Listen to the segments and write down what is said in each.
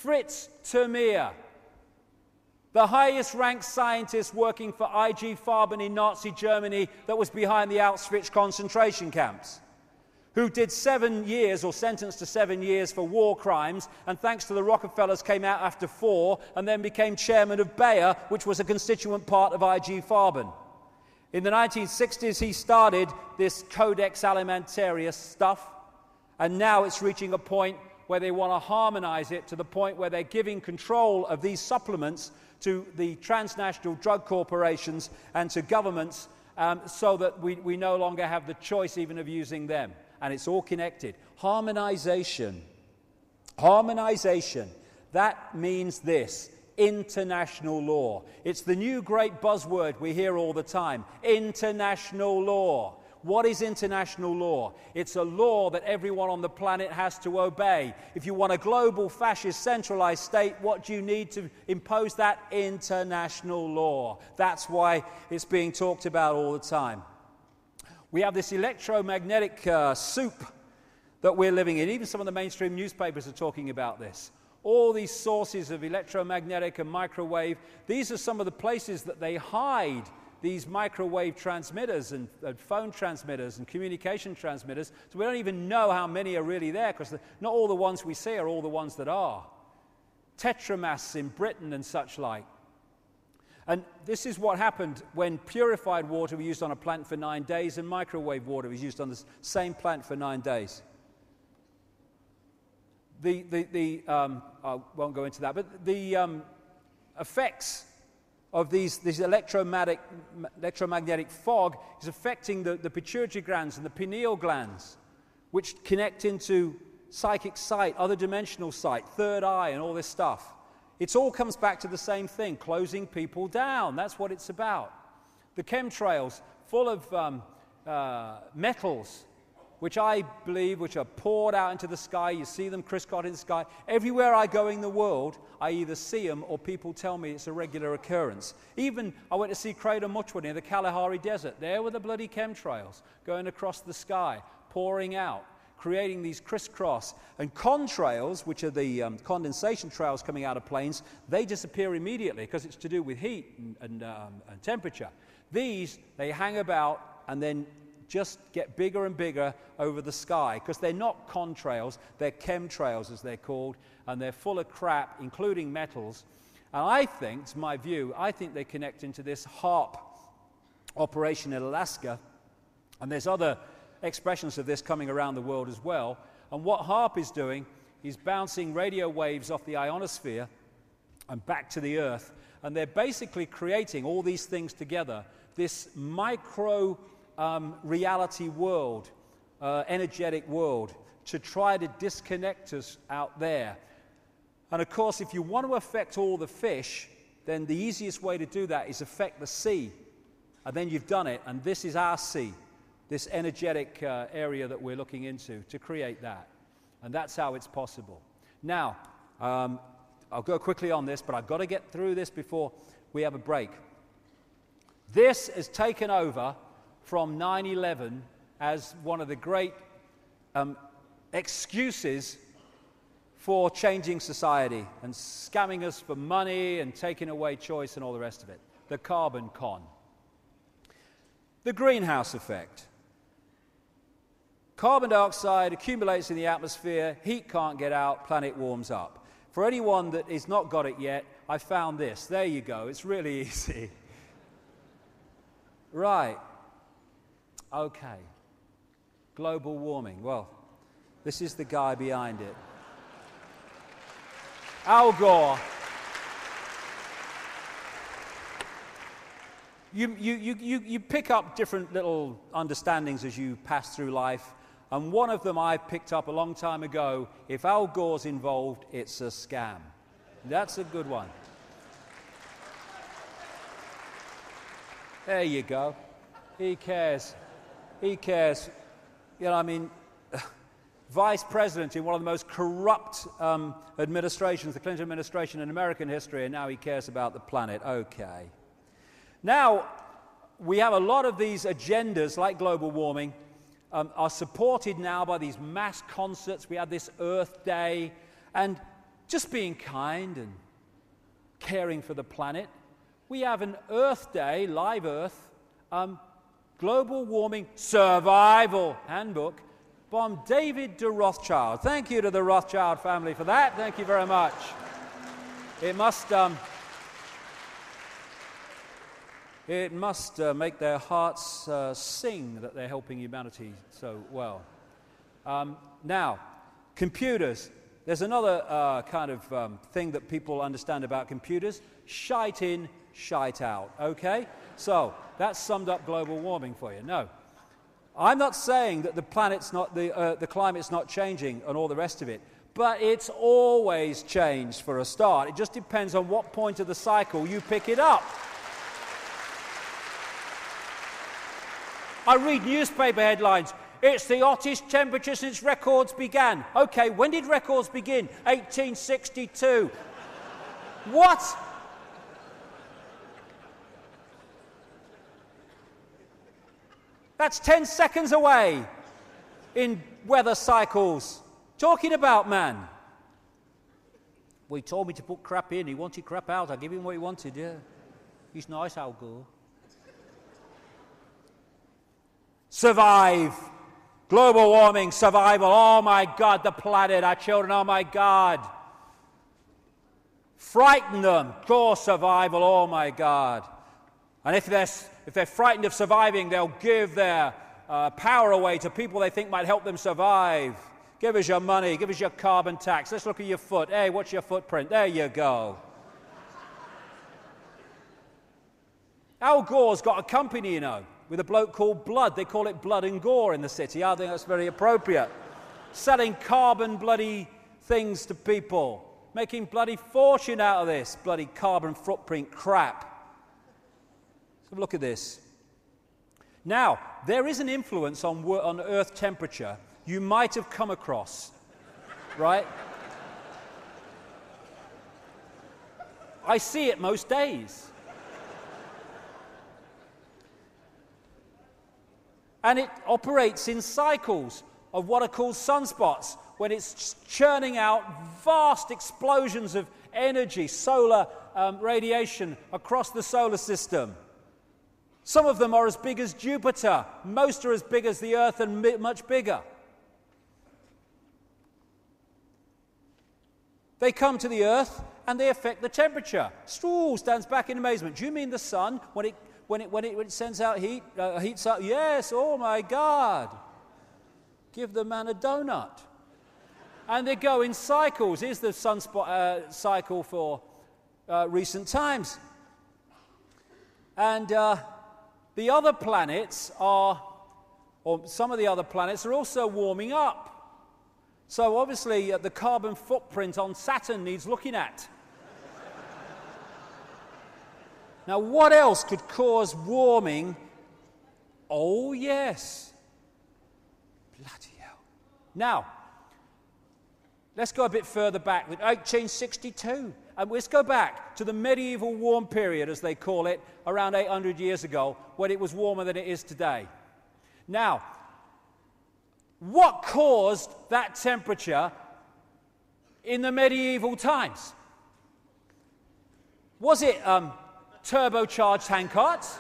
Fritz Termeer, the highest-ranked scientist working for IG Farben in Nazi Germany that was behind the Auschwitz concentration camps, who did 7 years, or sentenced to 7 years for war crimes, and thanks to the Rockefellers came out after 4, and then became chairman of Bayer, which was a constituent part of IG Farben. In the 1960s, he started this Codex Alimentarius stuff, and now it's reaching a point where they want to harmonize it to the point where they're giving control of these supplements to the transnational drug corporations and to governments, so that we no longer have the choice even of using them. And it's all connected. Harmonization. Harmonization. That means this: international law. It's the new great buzzword we hear all the time. International law. What is international law? It's a law that everyone on the planet has to obey. If you want a global fascist centralized state, what do you need to impose that? International law. That's why it's being talked about all the time. We have this electromagnetic soup that we're living in. Even some of the mainstream newspapers are talking about this. All these sources of electromagnetic and microwave, these are some of the places that they hide these microwave transmitters and phone transmitters and communication transmitters. So we don't even know how many are really there, because not all the ones we see are all the ones that are. Tetramasts in Britain and such like. And this is what happened when purified water was used on a plant for 9 days and microwave water was used on the same plant for 9 days. I won't go into that, but the effects of these electromagnetic fog is affecting the pituitary glands and the pineal glands, which connect into psychic sight, other dimensional sight, third eye, and all this stuff. It all comes back to the same thing: closing people down. That's what it's about. The chemtrails, full of metals, which I believe, which are poured out into the sky. You see them crisscross in the sky. Everywhere I go in the world, I either see them or people tell me it's a regular occurrence. Even I went to see Crater Muchwa near the Kalahari Desert. There were the bloody chemtrails going across the sky, pouring out, creating these crisscross. And contrails, which are the condensation trails coming out of planes, they disappear immediately because it's to do with heat and temperature. These, they hang about and then just get bigger and bigger over the sky, because they're not contrails, they're chemtrails as they're called, and they're full of crap, including metals. And I think, it's my view, I think they connect into this HAARP operation in Alaska, and there's other expressions of this coming around the world as well. And what HAARP is doing is bouncing radio waves off the ionosphere and back to the Earth, and they're basically creating all these things together, this micro reality world, energetic world, to try to disconnect us out there. And of course, if you want to affect all the fish, then the easiest way to do that is affect the sea. And then you've done it, and this is our sea, this energetic area that we're looking into to create that. And that's how it's possible. Now, I'll go quickly on this, but I've got to get through this before we have a break. This has taken over from 9/11 as one of the great excuses for changing society and scamming us for money and taking away choice and all the rest of it. The carbon con. The greenhouse effect. Carbon dioxide accumulates in the atmosphere, heat can't get out, planet warms up. For anyone that has not got it yet, I found this. There you go. It's really easy. Right. Okay. Global warming. Well, this is the guy behind it. Al Gore. You pick up different little understandings as you pass through life, and one of them I picked up a long time ago: if Al Gore's involved, it's a scam. That's a good one. There you go. He cares. He cares. You know, I mean, vice president in one of the most corrupt administrations, the Clinton administration in American history, and now he cares about the planet. Okay. Now, we have a lot of these agendas, like global warming, are supported now by these mass concerts. We had this Earth Day, and just being kind and caring for the planet. We have an Earth Day, Live Earth, Global Warming Survival Handbook from David de Rothschild. Thank you to the Rothschild family for that. Thank you very much. It must make their hearts sing that they're helping humanity so well. Now, computers. There's another kind of thing that people understand about computers. Shite in, shite out, okay? So, that's summed up global warming for you. No. I'm not saying that the climate's not changing and all the rest of it, but it's always changed for a start. It just depends on what point of the cycle you pick it up. I read newspaper headlines. It's the hottest temperature since records began. Okay, when did records begin? 1862. What? That's 10 seconds away in weather cycles. Talking about, man. Well, he told me to put crap in. He wanted crap out. I gave him what he wanted, yeah. He's nice, Al Gore. Survive. Global warming, survival. Oh, my God, the planet, our children, oh, my God. Frighten them. Core survival, oh, my God. And if they're frightened of surviving, they'll give their power away to people they think might help them survive. Give us your money. Give us your carbon tax. Let's look at your foot. Hey, what's your footprint? There you go. Al Gore's got a company, you know, with a bloke called Blood. They call it Blood and Gore in the city. I think that's very appropriate. Selling carbon bloody things to people. Making bloody fortune out of this bloody carbon footprint crap. Have a look at this. Now, there is an influence on Earth temperature you might have come across, right? I see it most days. And it operates in cycles of what are called sunspots, when it's churning out vast explosions of energy, solar radiation across the solar system. Some of them are as big as Jupiter. Most are as big as the Earth and much bigger. They come to the Earth and they affect the temperature. Stool stands back in amazement. Do you mean the sun, when it sends out heat, heats up? Yes, oh my God. Give the man a donut. And they go in cycles. Here's the sunspot cycle for recent times. And the other planets or some of the other planets are also warming up. So obviously the carbon footprint on Saturn needs looking at. Now what else could cause warming? Oh yes. Bloody hell. Now, let's go a bit further back. 1862. And let's go back to the medieval warm period, as they call it, around 800 years ago, when it was warmer than it is today. Now, what caused that temperature in the medieval times? Was it turbocharged handcarts?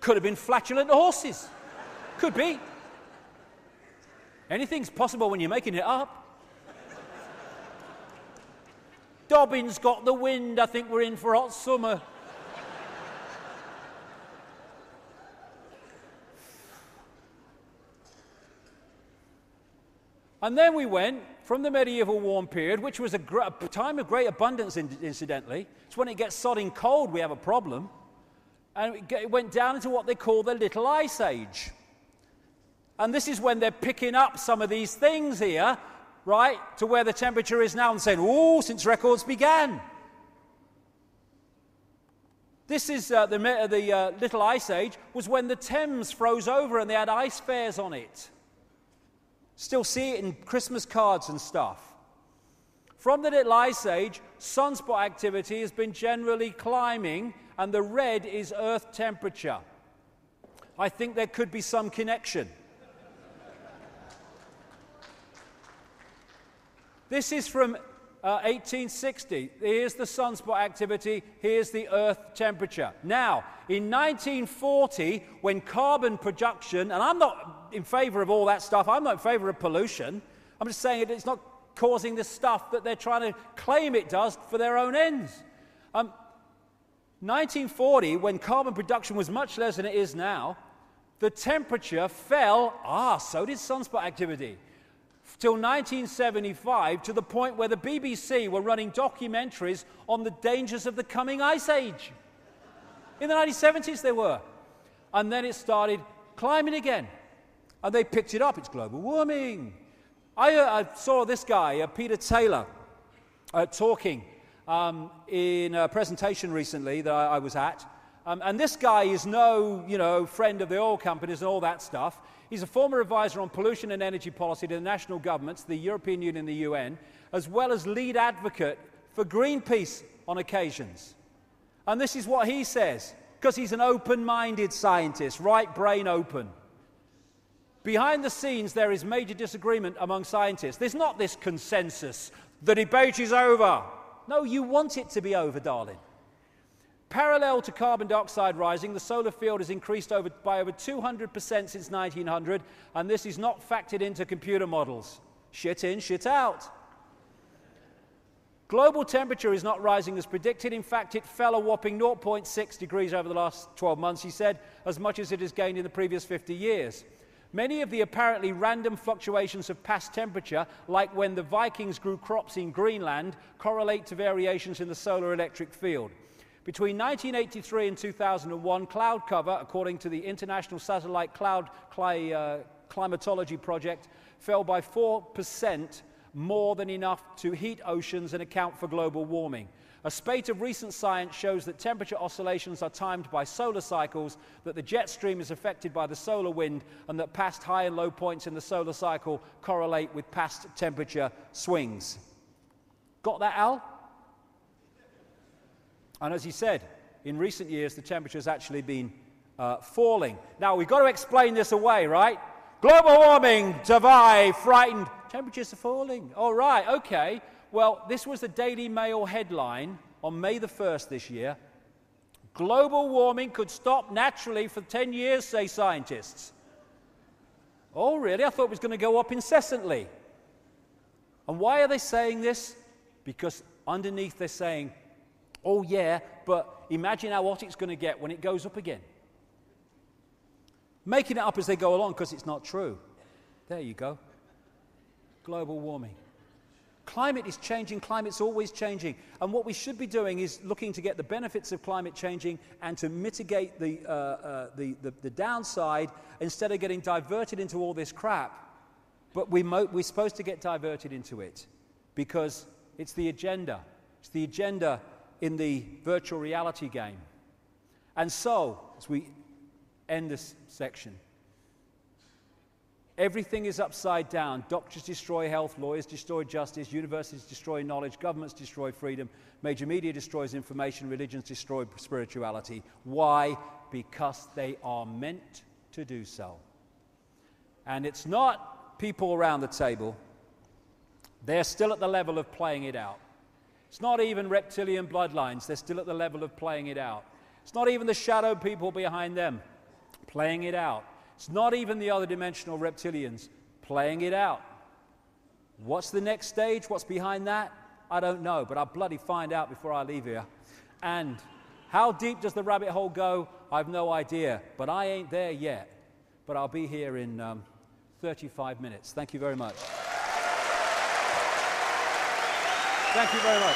Could have been flatulent horses. Could be. Anything's possible when you're making it up. Dobbin's got the wind. I think we're in for hot summer. And then we went from the medieval warm period, which was a time of great abundance, incidentally. It's when it gets sodding cold we have a problem. And it went down into what they call the Little Ice Age. And this is when they're picking up some of these things here, right, to where the temperature is now and saying, oh, since records began. This is the Little Ice Age was when the Thames froze over and they had ice fairs on it. Still see it in Christmas cards and stuff. From the Little Ice Age, sunspot activity has been generally climbing, and the red is Earth temperature. I think there could be some connection. This is from 1860. Here's the sunspot activity. Here's the Earth temperature. Now, in 1940, when carbon production, and I'm not in favor of all that stuff. I'm not in favor of pollution. I'm just saying it's not causing the stuff that they're trying to claim it does for their own ends. 1940, when carbon production was much less than it is now, the temperature fell, so did sunspot activity, till 1975, to the point where the BBC were running documentaries on the dangers of the coming ice age. In the 1970s they were. And then it started climbing again. And they picked it up. It's global warming. I saw this guy, Peter Taylor, talking in a presentation recently that I was at. And this guy is no, friend of the oil companies and all that stuff. He's a former advisor on pollution and energy policy to the national governments, the European Union and the UN, as well as lead advocate for Greenpeace on occasions. And this is what he says, because he's an open-minded scientist, right brain open. Behind the scenes, there is major disagreement among scientists. There's not this consensus. The debate is over. No, you want it to be over, darling. Parallel to carbon dioxide rising, the solar field has increased by over 200% since 1900, and this is not factored into computer models. Shit in, shit out. Global temperature is not rising as predicted. In fact, it fell a whopping 0.6 degrees over the last 12 months, he said, as much as it has gained in the previous 50 years. Many of the apparently random fluctuations of past temperature, like when the Vikings grew crops in Greenland, correlate to variations in the solar electric field. Between 1983 and 2001, cloud cover, according to the International Satellite Cloud Climatology Project, fell by 4%, more than enough to heat oceans and account for global warming. A spate of recent science shows that temperature oscillations are timed by solar cycles, that the jet stream is affected by the solar wind, and that past high and low points in the solar cycle correlate with past temperature swings. Got that, Al? And as he said, in recent years, the temperature has actually been falling. Now, we've got to explain this away, right? Global warming, Davai, frightened. Temperatures are falling. All right, okay. Well, this was the Daily Mail headline on May the 1st this year. Global warming could stop naturally for 10 years, say scientists. Oh, really? I thought it was going to go up incessantly. And why are they saying this? Because underneath they're saying, oh, yeah, but imagine how hot it's going to get when it goes up again. Making it up as they go along because it's not true. There you go. Global warming. Climate is changing. Climate's always changing. And what we should be doing is looking to get the benefits of climate changing and to mitigate the downside instead of getting diverted into all this crap. But we're supposed to get diverted into it because it's the agenda. It's the agenda in the virtual reality game. And so, as we end this section, everything is upside down. Doctors destroy health, lawyers destroy justice, universities destroy knowledge, governments destroy freedom, major media destroys information, religions destroy spirituality. Why? Because they are meant to do so. And it's not people around the table. They're still at the level of playing it out. It's not even reptilian bloodlines. They're still at the level of playing it out. It's not even the shadow people behind them playing it out. It's not even the other dimensional reptilians playing it out. What's the next stage? What's behind that? I don't know, but I'll bloody find out before I leave here. And how deep does the rabbit hole go? I've no idea, but I ain't there yet. But I'll be here in 35 minutes. Thank you very much. Thank you very much.